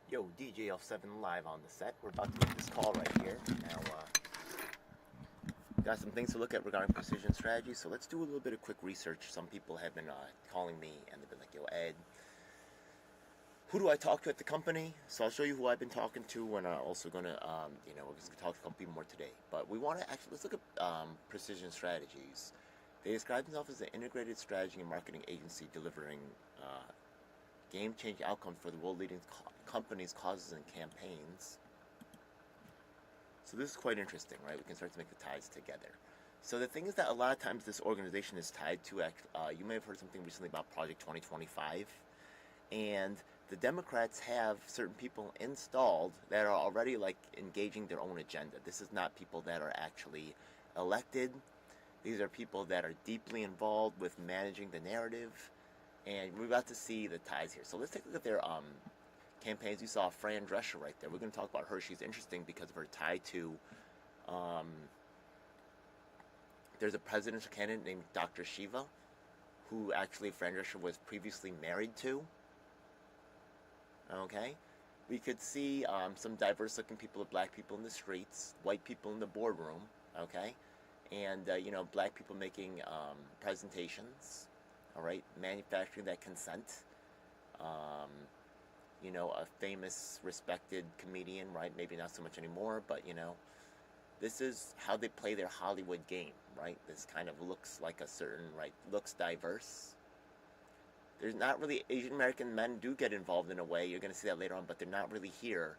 Yo, DJ L7 live on the set. We're about to make this call right here. Now, got some things to look at regarding precision strategy, so let's do a little bit of quick research. Some people have been calling me and they've been like, yo, Ed, who do I talk to at the company? So I'll show you who I've been talking to, and I'm also going to, we're going to talk to a couple people more today. But we want to actually, let's look at precision strategies. They describe themselves as an integrated strategy and marketing agency delivering game-changing outcomes for the world-leading companies, causes, and campaigns. So this is quite interesting, right? We can start to make the ties together. So the thing is that a lot of times this organization is tied to, you may have heard something recently about Project 2025, and the Democrats have certain people installed that are already like engaging their own agenda. This is not people that are actually elected. These are people that are deeply involved with managing the narrative, and we're about to see the ties here. So let's take a look at their campaigns. You saw Fran Drescher right there. We're going to talk about her. She's interesting because of her tie to, there's a presidential candidate named Dr. Shiva, who actually Fran Drescher was previously married to. Okay? We could see some diverse looking people, black people in the streets, white people in the boardroom, okay? And, black people making presentations, all right? Manufacturing that consent. A famous, respected comedian, right? Maybe not so much anymore, but, this is how they play their Hollywood game, right? This kind of looks like a certain, right? Looks diverse. There's not really, Asian American men do get involved in a way, you're going to see that later on, but they're not really here.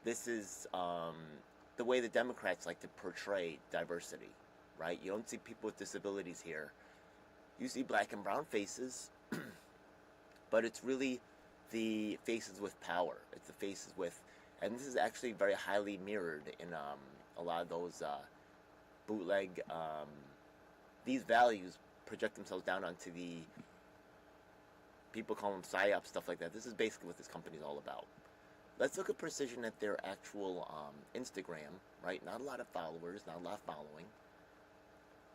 This is the way the Democrats like to portray diversity, right? You don't see people with disabilities here. You see black and brown faces, but it's really the faces with power. It's the faces with, and this is actually very highly mirrored in a lot of those bootleg, these values project themselves down onto the, people call them PSYOP, stuff like that. This is basically what this company is all about. Let's look at precision at their actual Instagram, right? Not a lot of followers, not a lot of following.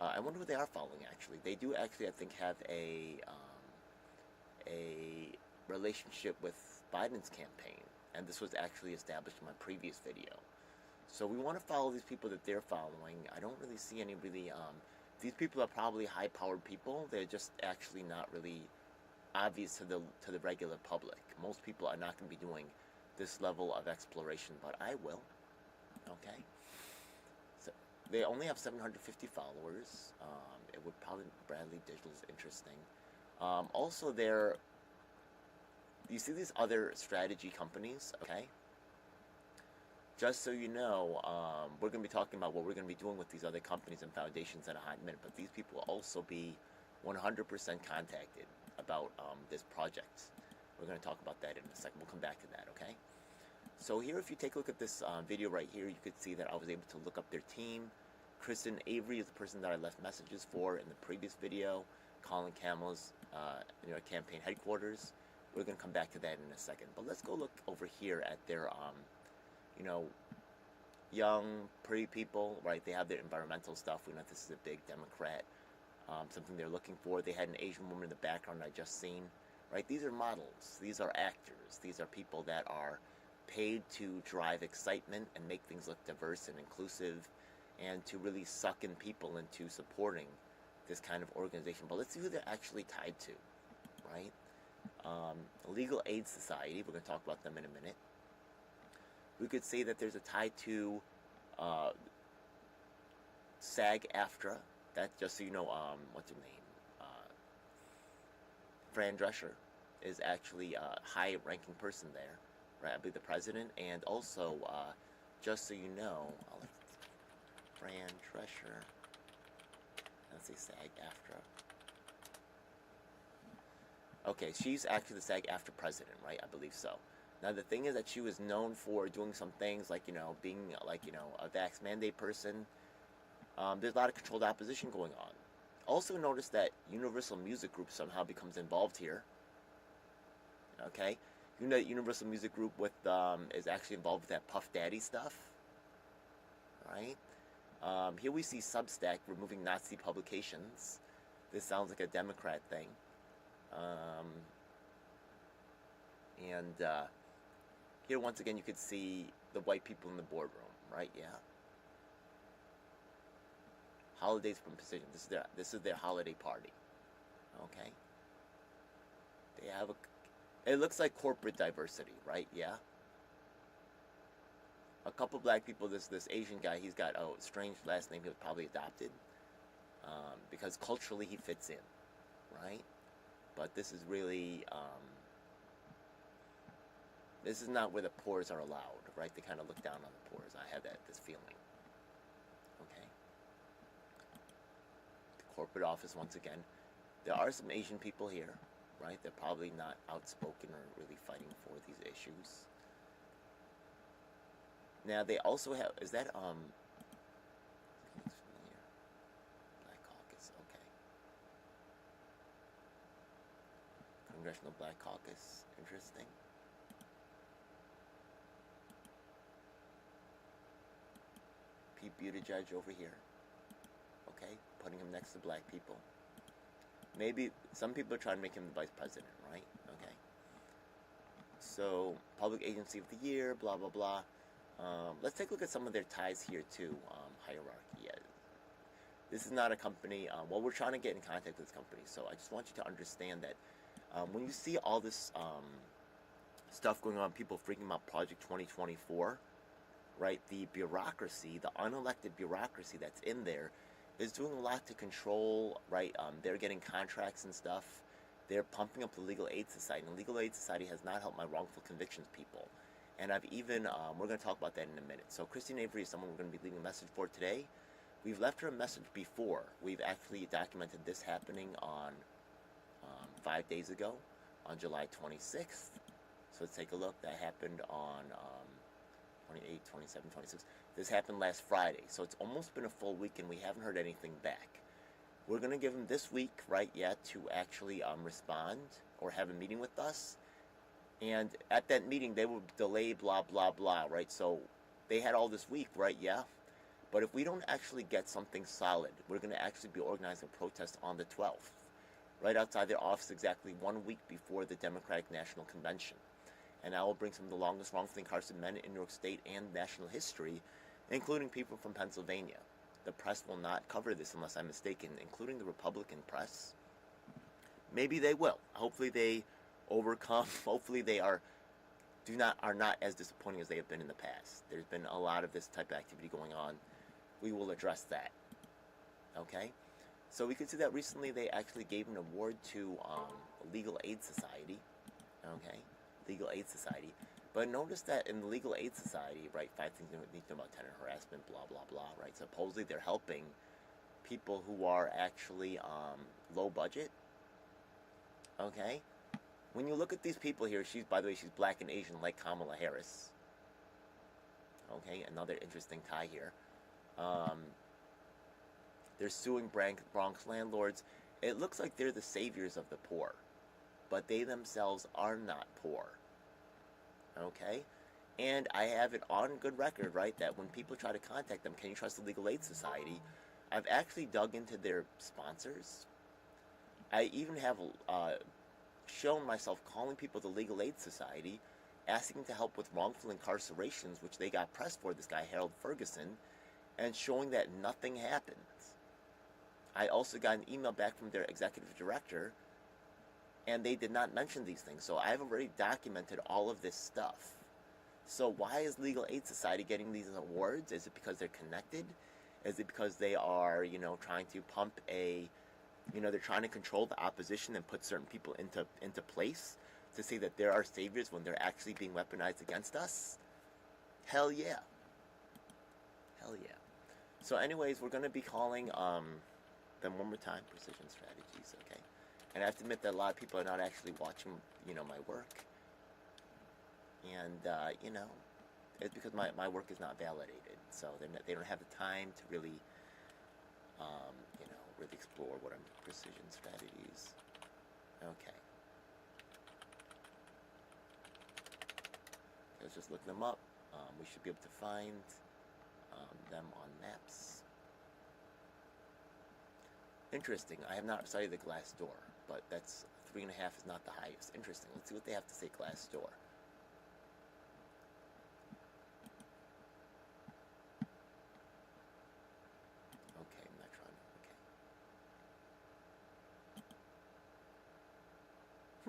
I wonder what they are following, actually. They do actually, I think, have a relationship with Biden's campaign, and this was actually established in my previous video. So we want to follow these people that they're following. I don't really see any really, these people are probably high-powered people. They're just actually not really obvious to the regular public. Most people are not going to be doing this level of exploration, but I will. Okay? So they only have 750 followers. It would probably, Bradley Digital is interesting. Also, you see these other strategy companies, okay? Just so you know, we're going to be talking about what we're going to be doing with these other companies and foundations in a hot minute, but these people will also be 100% contacted about this project. We're going to talk about that in a second. We'll come back to that, okay? So here, if you take a look at this video right here, you could see that I was able to look up their team. Kristen Avery is the person that I left messages for in the previous video. Colin Kamala's campaign headquarters. We're going to come back to that in a second. But let's go look over here at their, young, pretty people, right? They have their environmental stuff. We know this is a big Democrat, something they're looking for. They had an Asian woman in the background I just seen, right? These are models. These are actors. These are people that are paid to drive excitement and make things look diverse and inclusive and to really suck in people into supporting this kind of organization. But let's see who they're actually tied to, right? Legal Aid Society, we're going to talk about them in a minute. We could say that there's a tie to SAG-AFTRA. That, just so you know, what's her name? Fran Drescher is actually a high-ranking person there, right? I believe the president, and also, just so you know, Fran Drescher. Let's say SAG-AFTRA. Okay, she's actually the SAG-AFTRA president, right? I believe so. Now, the thing is that she was known for doing some things like, being like, a vax mandate person. There's a lot of controlled opposition going on. Also notice that Universal Music Group somehow becomes involved here. Okay? You know that Universal Music Group is actually involved with that Puff Daddy stuff. Right? Here we see Substack removing Nazi publications. This sounds like a Democrat thing. Here, once again, you could see the white people in the boardroom, right? Yeah. Holidays from Precision. This is their holiday party. Okay. They have a. It looks like corporate diversity, right? Yeah. A couple black people. This Asian guy. He's got a strange last name. He was probably adopted, because culturally he fits in, right? But this is really. This is not where the poors are allowed, right? They kind of look down on the poors. I have this feeling. Okay. The corporate office, once again. There are some Asian people here, right? They're probably not outspoken or really fighting for these issues. Now, they also have... Is that, looks familiar. Black Caucus, okay. Congressional Black Caucus. Interesting. Pete Buttigieg over here. Okay, putting him next to black people. Maybe some people are trying to make him the vice president, right? Okay. So, Public Agency of the Year, blah, blah, blah. Let's take a look at some of their ties here too. Hierarchy. Yeah. This is not a company. Well, we're trying to get in contact with this company, so I just want you to understand that when you see all this stuff going on, people freaking about Project 2024, right? The bureaucracy, the unelected bureaucracy that's in there, is doing a lot to control, right? They're getting contracts and stuff. They're pumping up the Legal Aid Society. And the Legal Aid Society has not helped my wrongful convictions people. And I've even, we're going to talk about that in a minute. So Christine Avery is someone we're going to be leaving a message for today. We've left her a message before. We've actually documented this happening on 5 days ago, on July 26th. So let's take a look. That happened on 28, 27, 26. This happened last Friday. So it's almost been a full week and we haven't heard anything back. We're going to give them this week, right, to actually respond or have a meeting with us. And at that meeting, they will delay blah, blah, blah, right? So they had all this week, right, But if we don't actually get something solid, we're going to actually be organizing a protest on the 12th, right outside their office exactly 1 week before the Democratic National Convention. And I will bring some of the longest wrongfully incarcerated men in New York State and national history, including people from Pennsylvania. The press will not cover this unless I'm mistaken, including the Republican press. Maybe they will. Hopefully they overcome. Hopefully they are not as disappointing as they have been in the past. There's been a lot of this type of activity going on. We will address that. Okay? So we could see that recently they actually gave an award to Legal Aid Society. Okay? Legal Aid Society. But notice that in the Legal Aid Society, right, 5 things you need to know about tenant harassment, blah, blah, blah, right? Supposedly they're helping people who are actually low budget. Okay? When you look at these people here, by the way, she's black and Asian like Kamala Harris. Okay, another interesting tie here. They're suing Bronx landlords. It looks like they're the saviors of the poor. But they themselves are not poor. Okay? And I have it on good record, right, that when people try to contact them, can you trust the Legal Aid Society? I've actually dug into their sponsors. I even have shown myself calling people the Legal Aid Society, asking to help with wrongful incarcerations, which they got pressed for, this guy Harold Ferguson, and showing that nothing happens. I also got an email back from their executive director, and they did not mention these things. So I've already documented all of this stuff. So why is Legal Aid Society getting these awards? Is it because they're connected? Is it because they are, trying to pump they're trying to control the opposition and put certain people into place to say that there are saviors when they're actually being weaponized against us? Hell yeah. Hell yeah. So anyways, we're going to be calling them one more time, Precision Strategies, okay? And I have to admit that a lot of people are not actually watching, my work. And, it's because my work is not validated. So they don't have the time to really, really explore what I'm Precision Strategies. Okay. Let's just look them up. We should be able to find them on maps. Interesting. I have not studied the Glassdoor, but that's 3.5 is not the highest. Interesting. Let's see what they have to say Glassdoor.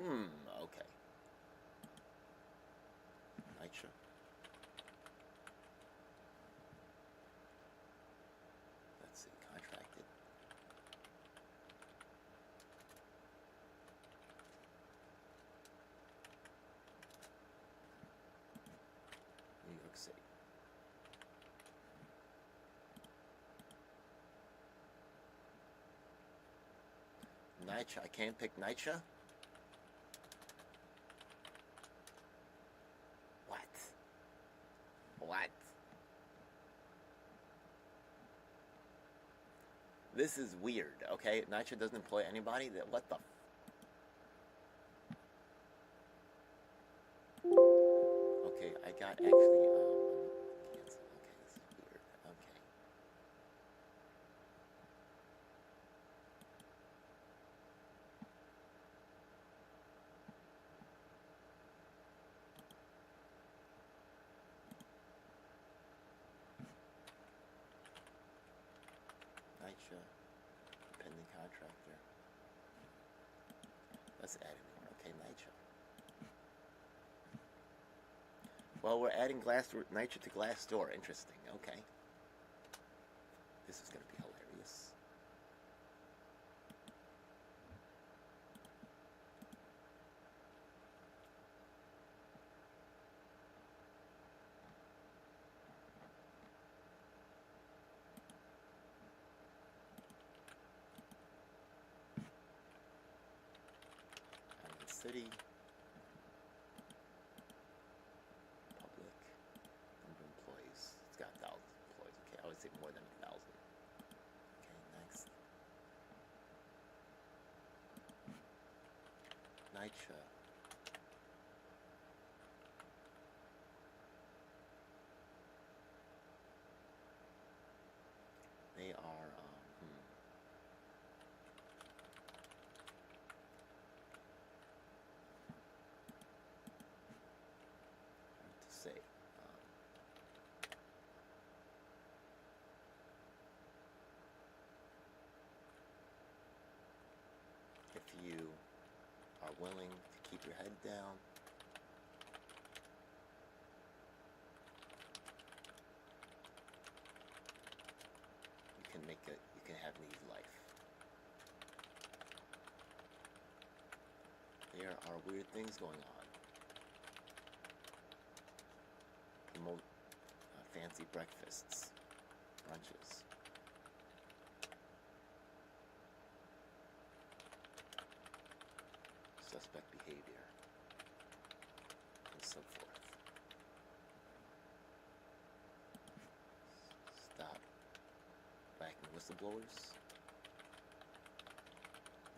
Okay. Nitra. Let's see, contracted. New York City. Nitra. I can't pick Nitra? What? What? This is weird, okay? Nitra doesn't employ anybody? What the? Okay, I got actually, cancel. Okay, this is weird. Okay. Nitra, pending contractor. Let's add anyone. Okay, Nitra. Well, we're adding Nitra to Glassdoor. Interesting. Okay. This is going to be hilarious. Island City. Public. Number of employees. It's got thousands of employees. Okay, I would say more than 1,000. Okay, next. Nitra. They are, hard to say. If you are willing to keep your head down, you can have an easy life. There are weird things going on. Promote fancy breakfasts, brunches. Suspect behavior, and so forth. Stop backing whistleblowers.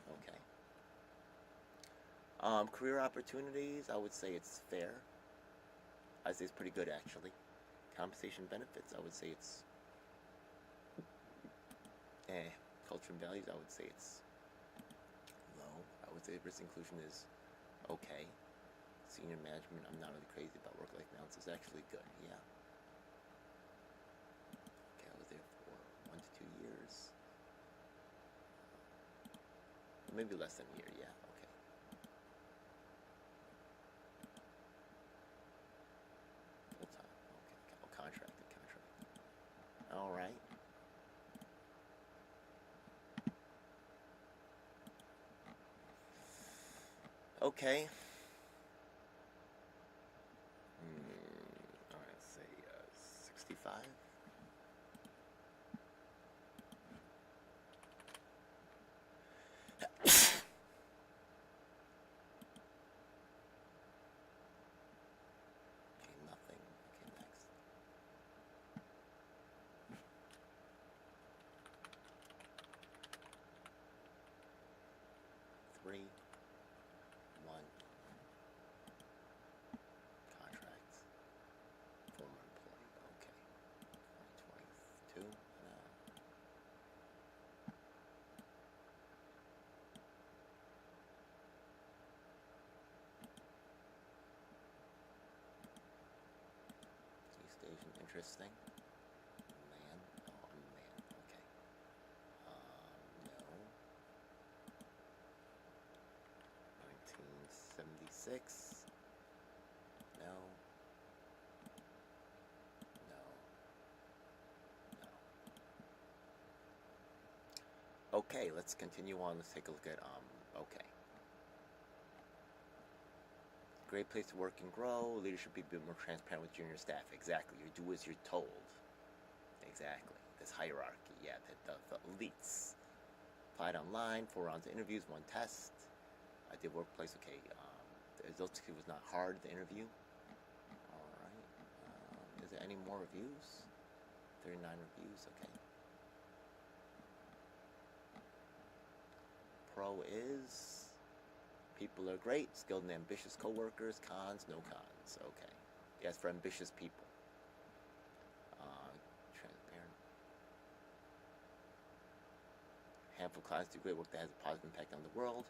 Okay. Career opportunities, I would say it's fair. I'd say it's pretty good, actually. Compensation benefits, I would say it's Culture and values, I would say it's low. I would say risk inclusion is okay. Senior management, I'm not really crazy about work-life balance. It's actually good, yeah. Okay, I was there for 1 to 2 years. Maybe less than a year, yeah, okay. Full-time, okay. Oh, contracted. All right. Okay. All right, let's say 65. Okay, nothing. Okay, next. Three. One. Contract. Former employee. Okay. 2022. No. East Asian. Interesting. Man. Oh, I'm a man. Okay. No. 1960. graphics. No. No. No. Okay, let's continue on. Let's take a look at, okay. Great place to work and grow. Leadership be a bit more transparent with junior staff. Exactly. You do as you're told. Exactly. This hierarchy. Yeah, the elites. Applied online, 4 rounds of interviews, 1 test. I did workplace. Okay. The results was not hard, the interview. Alright. Is there any more reviews? 39 reviews. Okay. Pro is... people are great, skilled and ambitious coworkers. Cons, no cons. Okay. Yes, for ambitious people. Transparent. Handful of clients do great work that has a positive impact on the world.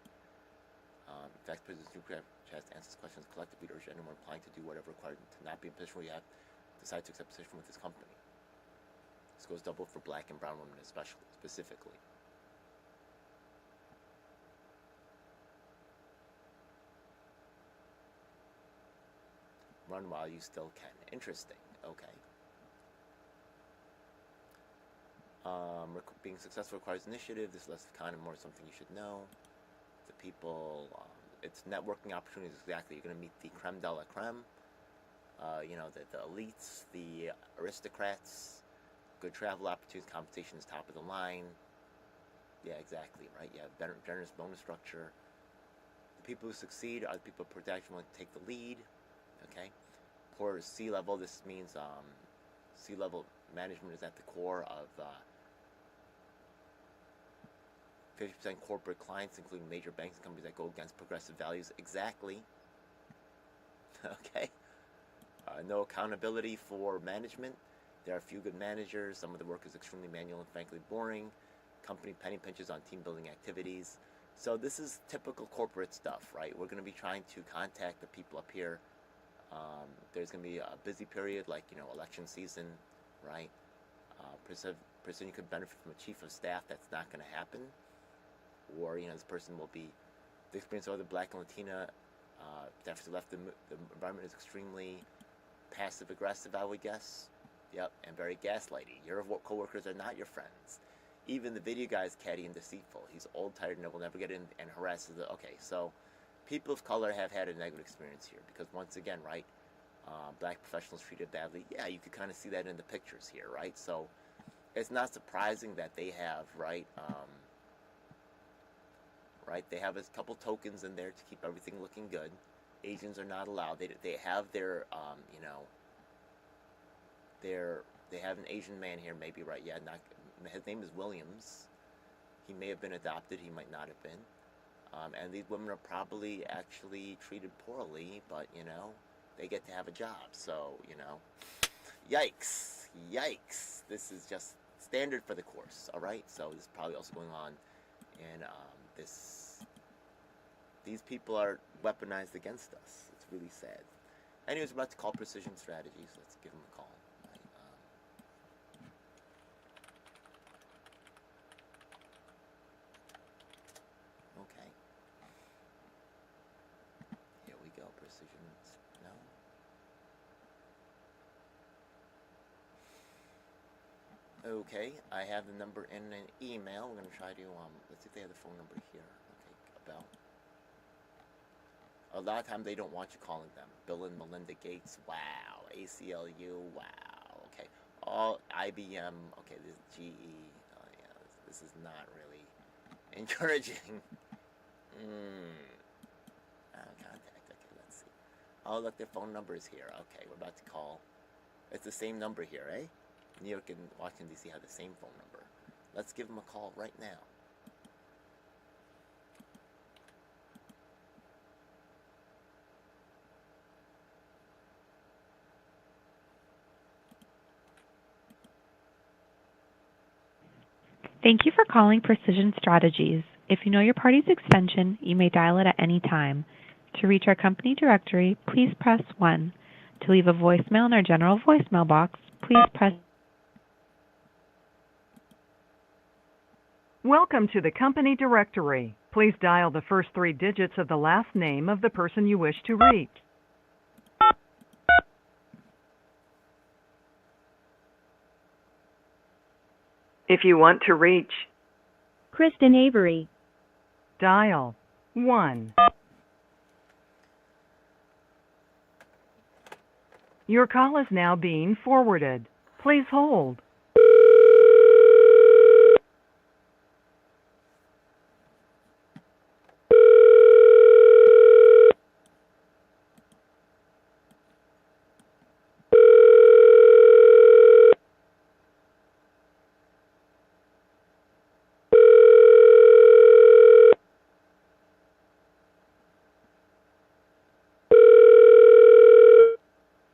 In fact, President Zuckerberg has to answer questions collectively to urge anyone applying to do whatever required to not be in a position where you have decided to accept a position with this company. This goes double for black and brown women especially, specifically. Run while you still can. Interesting. Okay. Being successful requires initiative. This is less kind of more something you should know. The people, it's networking opportunities. Exactly. You're going to meet the creme de la creme. You know, the elites, the aristocrats. Good travel opportunities. Compensation is top of the line. Yeah, exactly. Right. Yeah, better, generous bonus structure. The people who succeed are the people who actually want to take the lead. Okay. For C-level, this means C-level management is at the core of 50% corporate clients, including major banks and companies that go against progressive values. Exactly. Okay. No accountability for management. There are a few good managers. Some of the work is extremely manual and frankly boring. Company penny pinches on team building activities. So this is typical corporate stuff, right? We're going to be trying to contact the people up here. There's going to be a busy period, like, you know, election season, right? Person you could benefit from a chief of staff. That's not going to happen. Or, you know, this person will be the experience of other black and Latina staff who left. The environment is extremely passive aggressive, I would guess. Yep, and very gaslighty. Your coworkers are not your friends. Even the video guy is catty and deceitful. He's old, tired, and will never get in and harasses the... Okay, so people of color have had a negative experience here because, once again, right, black professionals treated badly. Yeah, you could kind of see that in the pictures here, right? So it's not surprising that they have, right, they have a couple tokens in there to keep everything looking good. Asians are not allowed. They have their, you know, they have an Asian man here, maybe, right? Yeah, not. His name is Williams. He may have been adopted. He might not have been. And these women are probably actually treated poorly, but, you know, they get to have a job. So, you know, yikes. Yikes. This is just standard for the course, all right? So this is probably also going on in these people are weaponized against us. It's really sad. Anyways, we're about to call Precision Strategies. Let's give them a call. Okay. Here we go. Precision. No. Okay. I have the number in an email. We're going to try to, let's see if they have the phone number here. Okay. About. A lot of times they don't want you calling them. Bill and Melinda Gates. Wow. ACLU. Wow. Okay. All IBM. Okay. This is GE. Oh, yeah. This is not really encouraging. Contact. Okay, let's see. Oh, look, their phone number is here. Okay, we're about to call. It's the same number here, eh? New York and Washington, D.C. have the same phone number. Let's give them a call right now. Thank you for calling Precision Strategies. If you know your party's extension, you may dial it at any time. To reach our company directory, please press 1. To leave a voicemail in our general voicemail box, please press... Welcome to the company directory. Please dial the first 3 digits of the last name of the person you wish to reach. If you want to reach, Kristen Avery. dial 1. Your call is now being forwarded. Please hold.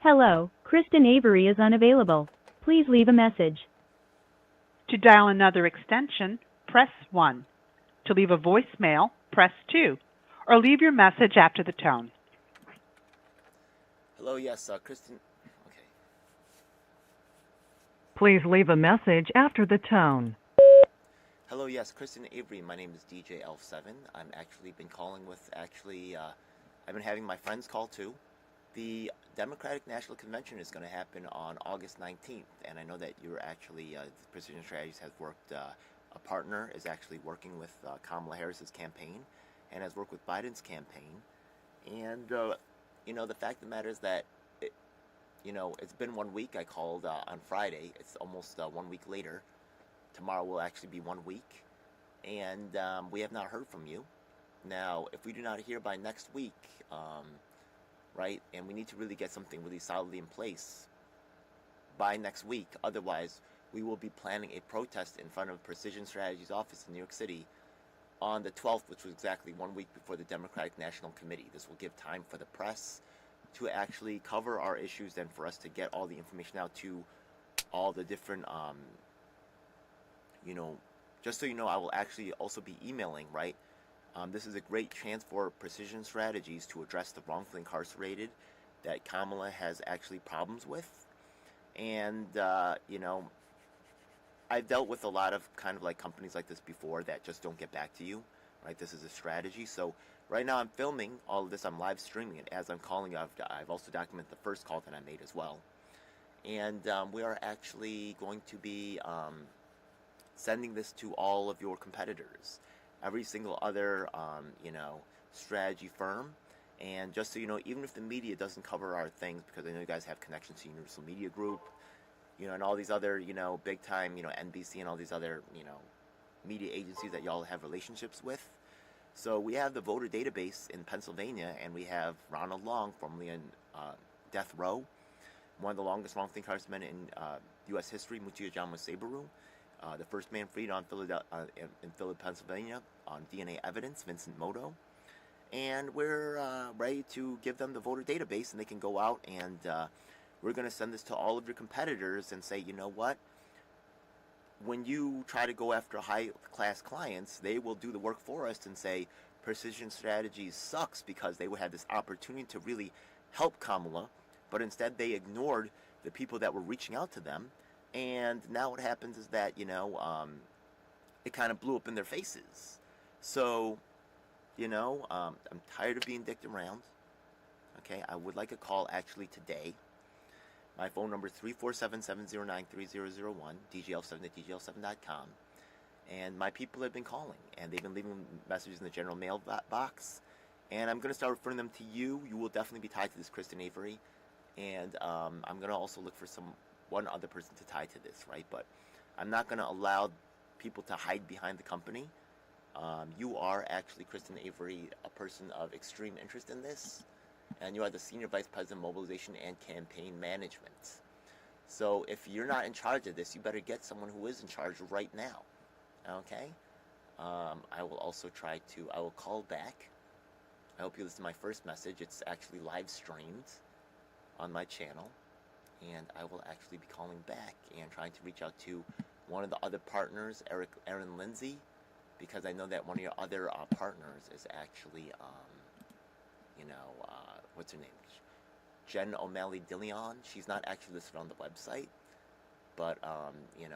Hello, Kristen Avery is unavailable. Please leave a message. To dial another extension, press 1. To leave a voicemail, press 2. Or leave your message after the tone. Hello, yes, Kristen. Okay. Please leave a message after the tone. Hello, yes, Kristen Avery. My name is DJ Elf7. I'm actually been calling with I've been having my friends call too. The Democratic National Convention is going to happen on August 19th, and I know that you're actually, Precision Strategies has worked, a partner is actually working with Kamala Harris's campaign and has worked with Biden's campaign. And, the fact of the matter is that, it's been 1 week. I called on Friday. It's almost 1 week later. Tomorrow will actually be 1 week. And we have not heard from you. Now, if we do not hear by next week, right, and we need to really get something really solidly in place by next week. Otherwise, we will be planning a protest in front of Precision Strategies office in New York City on the 12th, which was exactly 1 week before the Democratic National Committee. This will give time for the press to actually cover our issues and for us to get all the information out to all the different, just so you know, I will actually also be emailing, right? This is a great chance for Precision Strategies to address the wrongfully incarcerated that Kamala has actually problems with. And, I've dealt with a lot of kind of like companies like this before that just don't get back to you, right? This is a strategy. So right now I'm filming all of this. I'm live streaming it as I'm calling you. I've also documented the first call that I made as well. And we are actually going to be sending this to all of your competitors, every single other, strategy firm. And just so you know, even if the media doesn't cover our things, because I know you guys have connections to Universal Media Group, and all these other, big time, NBC and all these other, media agencies that y'all have relationships with. So we have the voter database in Pennsylvania, and we have Ronald Long, formerly in death row, one of the longest wrongfully incarcerated men in U.S. history, Mutia John Sabaru, the first man freed in Philadelphia, Pennsylvania, on DNA evidence, Vincent Moto. And we're ready to give them the voter database, and they can go out and we're going to send this to all of your competitors and say, you know what? When you try to go after high-class clients, they will do the work for us and say Precision Strategies sucks because they would have this opportunity to really help Kamala, but instead they ignored the people that were reaching out to them. And now what happens is that, it kind of blew up in their faces. So, I'm tired of being dicked around. Okay, I would like a call actually today. My phone number is 347-709-3001, dgl7@dgl7.com. And my people have been calling, and they've been leaving messages in the general mail box. And I'm going to start referring them to you. You will definitely be tied to this, Kristen Avery. And I'm going to also look for one other person to tie to this, right? But I'm not going to allow people to hide behind the company. You are actually, Kristen Avery, a person of extreme interest in this. And you are the Senior Vice President, Mobilization and Campaign Management. So if you're not in charge of this, you better get someone who is in charge right now. Okay? I will also I will call back. I hope you listen to my first message. It's actually live streamed on my channel. And I will actually be calling back and trying to reach out to one of the other partners, Erin Lindsay, because I know that one of your other partners is actually, what's her name? Jen O'Malley Dillon. She's not actually listed on the website, but,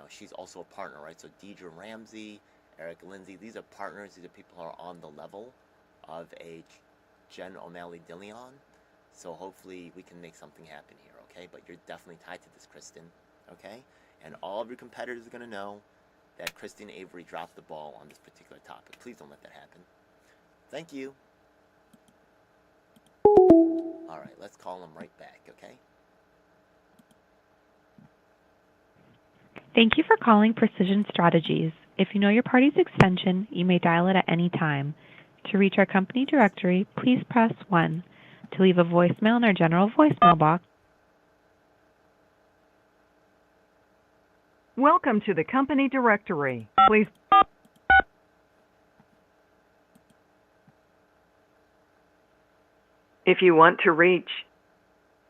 she's also a partner, right? So Deidre Ramsey Eric, Lindsay, these are partners. These are people who are on the level of a Jen O'Malley Dillion. So hopefully we can make something happen here, okay? But you're definitely tied to this, Kristen, okay? And all of your competitors are going to know that Kristen Avery dropped the ball on this particular topic. Please don't let that happen. Thank you. All right, let's call them right back, okay? Thank you for calling Precision Strategies. If you know your party's extension, you may dial it at any time. To reach our company directory, please press 1. To leave a voicemail in our general voicemail box, Welcome to the company directory. Please. If you want to reach,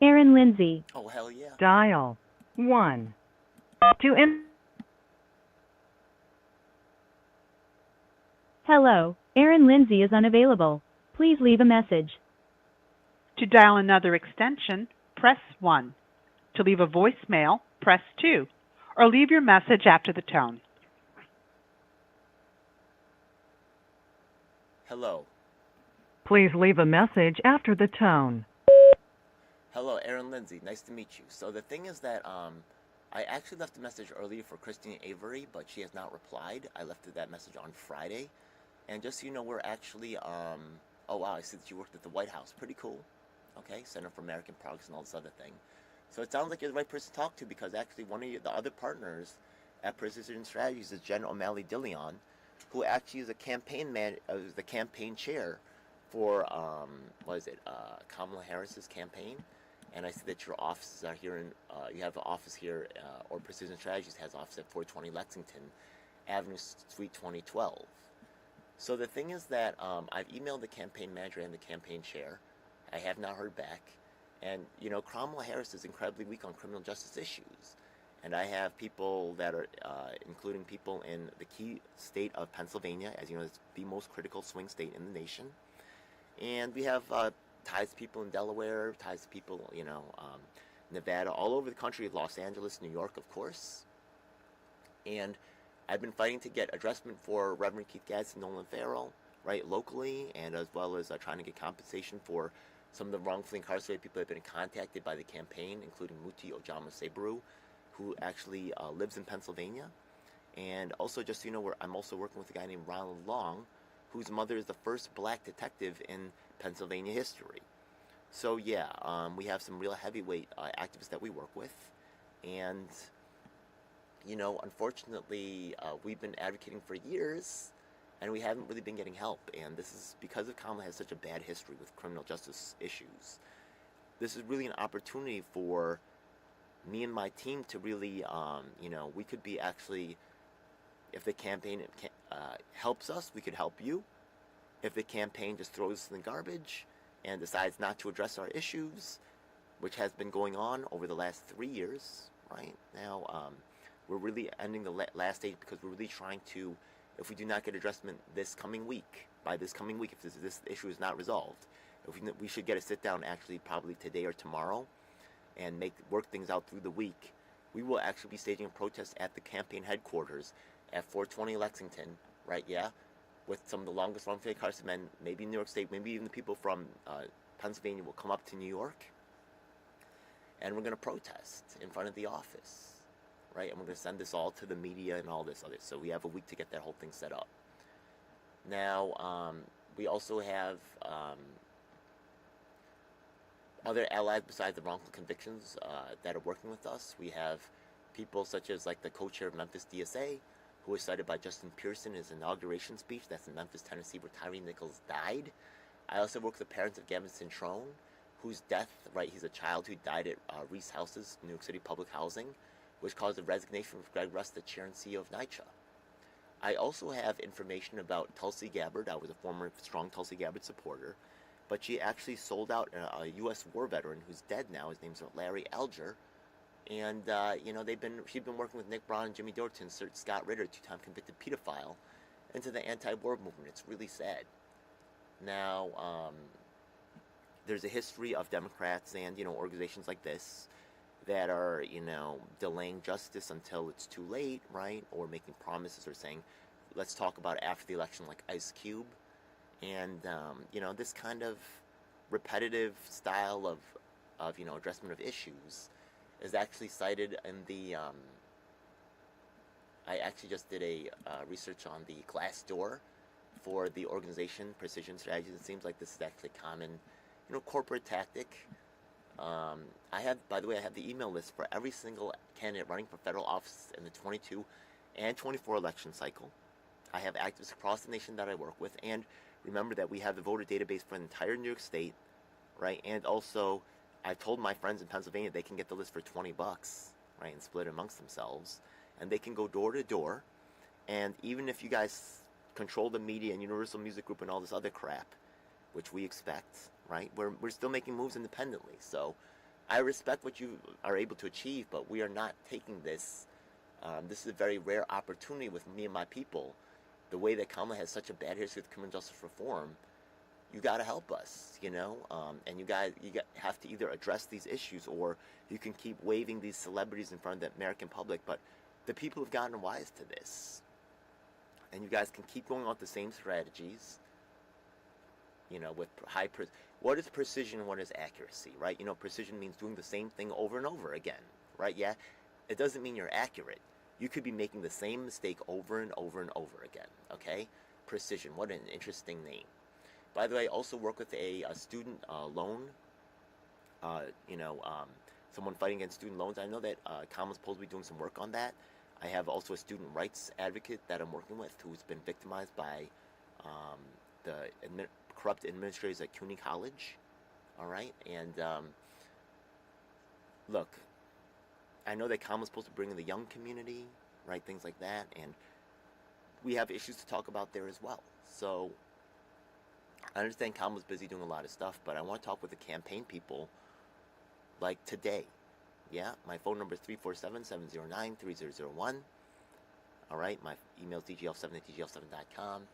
Aaron Lindsay. Oh, hell yeah. dial 1. To in. Hello, Aaron Lindsay is unavailable. Please leave a message. To dial another extension, press 1. To leave a voicemail, press 2. Or leave your message after the tone. Hello. Please leave a message after the tone. Hello, Aaron Lindsay. Nice to meet you. So the thing is that I actually left a message earlier for Christine Avery, but she has not replied. I left that message on Friday. And just so you know, we're actually, oh wow, I see that you worked at the White House. Pretty cool. Okay, Center for American Progress and all this other thing. So it sounds like you're the right person to talk to, because actually one of the other partners at Precision Strategies is Jen O'Malley Dillion, who actually is a the campaign chair for, Kamala Harris's campaign. And I see that your offices are here you have an office here, or Precision Strategies has office at 420 Lexington Avenue, Suite 2012. So the thing is that I've emailed the campaign manager and the campaign chair. I have not heard back. And, you know, Kamala Harris is incredibly weak on criminal justice issues. And I have people that are, including people in the key state of Pennsylvania, as you know, it's the most critical swing state in the nation. And we have ties to people in Delaware, ties to people, Nevada, all over the country, Los Angeles, New York, of course. And I've been fighting to get addressment for Reverend Keith Gadsden, Nolan Farrell, right, locally, and as well as trying to get compensation for some of the wrongfully incarcerated people that have been contacted by the campaign, including Muti Ojama Sebru, who actually lives in Pennsylvania. And also, just so you know, I'm also working with a guy named Ronald Long, whose mother is the first black detective in Pennsylvania history. So yeah, we have some real heavyweight activists that we work with. And, you know, unfortunately, we've been advocating for years, and we haven't really been getting help. And this is because of Kamala has such a bad history with criminal justice issues. This is really an opportunity for me and my team to really, we could be actually, if the campaign helps us, we could help you. If the campaign just throws us in the garbage and decides not to address our issues, which has been going on over the last 3 years, right? Now, we're really ending the last stage because we're really trying to, if we do not get addressment this coming week, by this coming week, if this issue is not resolved, we should get a sit down actually probably today or tomorrow and work things out through the week. We will actually be staging a protest at the campaign headquarters at 420 Lexington, right? Yeah, with some of the longest wrongfully incarcerated men, maybe in New York State, maybe even the people from Pennsylvania will come up to New York, and we're going to protest in front of the office, right? And we're going to send this all to the media and all this other. So we have a week to get that whole thing set up. Now, we also have other allies besides the wrongful convictions that are working with us. We have people such as like the co-chair of Memphis DSA, who was cited by Justin Pearson in his inauguration speech. That's in Memphis, Tennessee, where Tyree Nichols died. I also work with the parents of Gavin Centrone, whose death, right, he's a child who died at Reese Houses, New York City Public Housing, which caused the resignation of Greg Russ, the chair and CEO of NYCHA. I also have information about Tulsi Gabbard. I was a former strong Tulsi Gabbard supporter, but she actually sold out a U.S. war veteran who's dead now. His name's Larry Alger. And, she's been working with Nick Brown and Jimmy Dore to insert Scott Ritter, two-time convicted pedophile, into the anti-war movement. It's really sad. Now, there's a history of Democrats and, organizations like this that are, delaying justice until it's too late, right? Or making promises or saying, let's talk about after the election, like Ice Cube, and this kind of repetitive style of addressment of issues is actually cited in the. I actually just did a research on the Glassdoor for the organization Precision Strategies. It seems like this is actually a common, corporate tactic. I have, by the way, I have the email list for every single candidate running for federal office in the 22 and 24 election cycle. I have activists across the nation that I work with, and remember that we have the voter database for the entire New York State, right? And also, I told my friends in Pennsylvania they can get the list for $20, right, and split it amongst themselves, and they can go door to door. And even if you guys control the media and Universal Music Group and all this other crap, which we expect, right? We're still making moves independently. So I respect what you are able to achieve, but we are not taking this. This is a very rare opportunity with me and my people. The way that Kamala has such a bad history with criminal justice reform, you got to help us, and you have to either address these issues, or you can keep waving these celebrities in front of the American public. But the people have gotten wise to this, and you guys can keep going on with the same strategies. With what is precision and what is accuracy, right? Precision means doing the same thing over and over again, right? Yeah, it doesn't mean you're accurate. You could be making the same mistake over and over and over again, okay? Precision, what an interesting name. By the way, I also work with a student loan, someone fighting against student loans. I know that Kamala's supposed to be doing some work on that. I have also a student rights advocate that I'm working with who's been victimized by the corrupt administrators at CUNY College, all right? And look, I know that Kamala's supposed to bring in the young community, right, things like that, and we have issues to talk about there as well. So I understand Kamala's busy doing a lot of stuff, but I want to talk with the campaign people like today. Yeah, my phone number is 347-709-3001. All right, my email is dgl7@dgl7.com.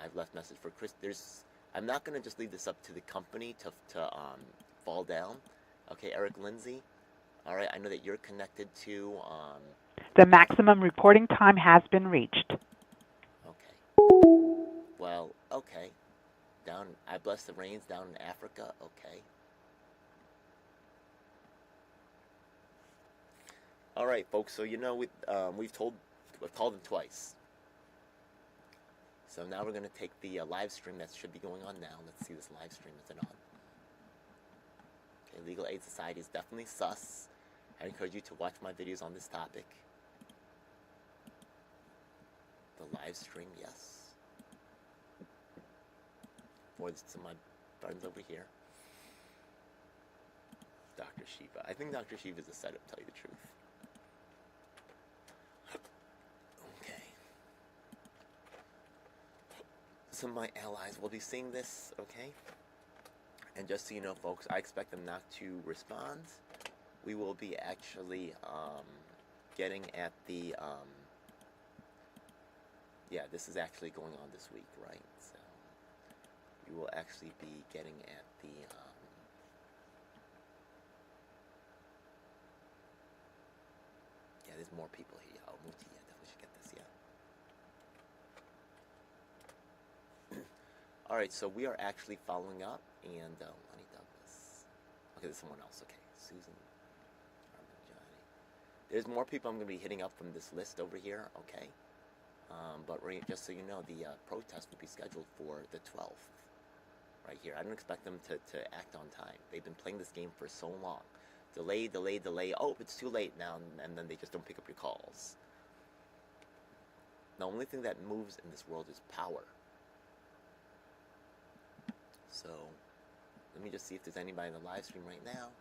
I've left message for Chris. I'm not going to just leave this up to the company to fall down. Okay, Eric Lindsay. All right, I know that you're connected to... The maximum reporting time has been reached. Okay. Well, okay. I bless the rains down in Africa. Okay. All right, folks. So we've called them twice. So now we're going to take the live stream that should be going on now. Let's see this live stream. Is it on? Okay, Legal Aid Society is definitely sus. I encourage you to watch my videos on this topic. The live stream, yes. For some of my friends over here. Dr. Shiva. I think Dr. Shiva is a setup, to tell you the truth. Okay. Some of my allies will be seeing this, okay? And just so you know, folks, I expect them not to respond. We will be actually getting at the... yeah, this is actually going on this week, right? So we will actually be getting at the... yeah, there's more people here. Oh, Muti, yeah, definitely should get this, yeah. Alright, so we are actually following up, and Lonnie Douglas. Okay, there's someone else, okay. Susan. There's more people I'm going to be hitting up from this list over here, okay? But just so you know, the protest will be scheduled for the 12th, right here. I don't expect them to act on time. They've been playing this game for so long. Delay, delay, delay. Oh, it's too late now, and then they just don't pick up your calls. The only thing that moves in this world is power. So, let me just see if there's anybody in the live stream right now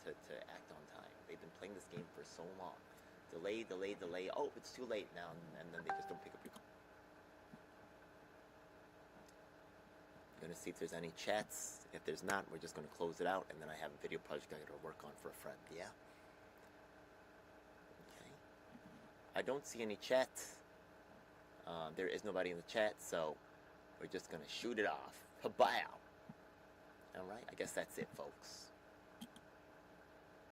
to act on time. They've been playing this game for so long. Delay, delay, delay. Oh, it's too late now, and then they just don't pick up your call. I'm going to see if there's any chats. If there's not, we're just going to close it out, and then I have a video project I got to work on for a friend, yeah? Okay. I don't see any chats. There is nobody in the chat, so we're just going to shoot it off. Bye-bye. All right, I guess that's it, folks.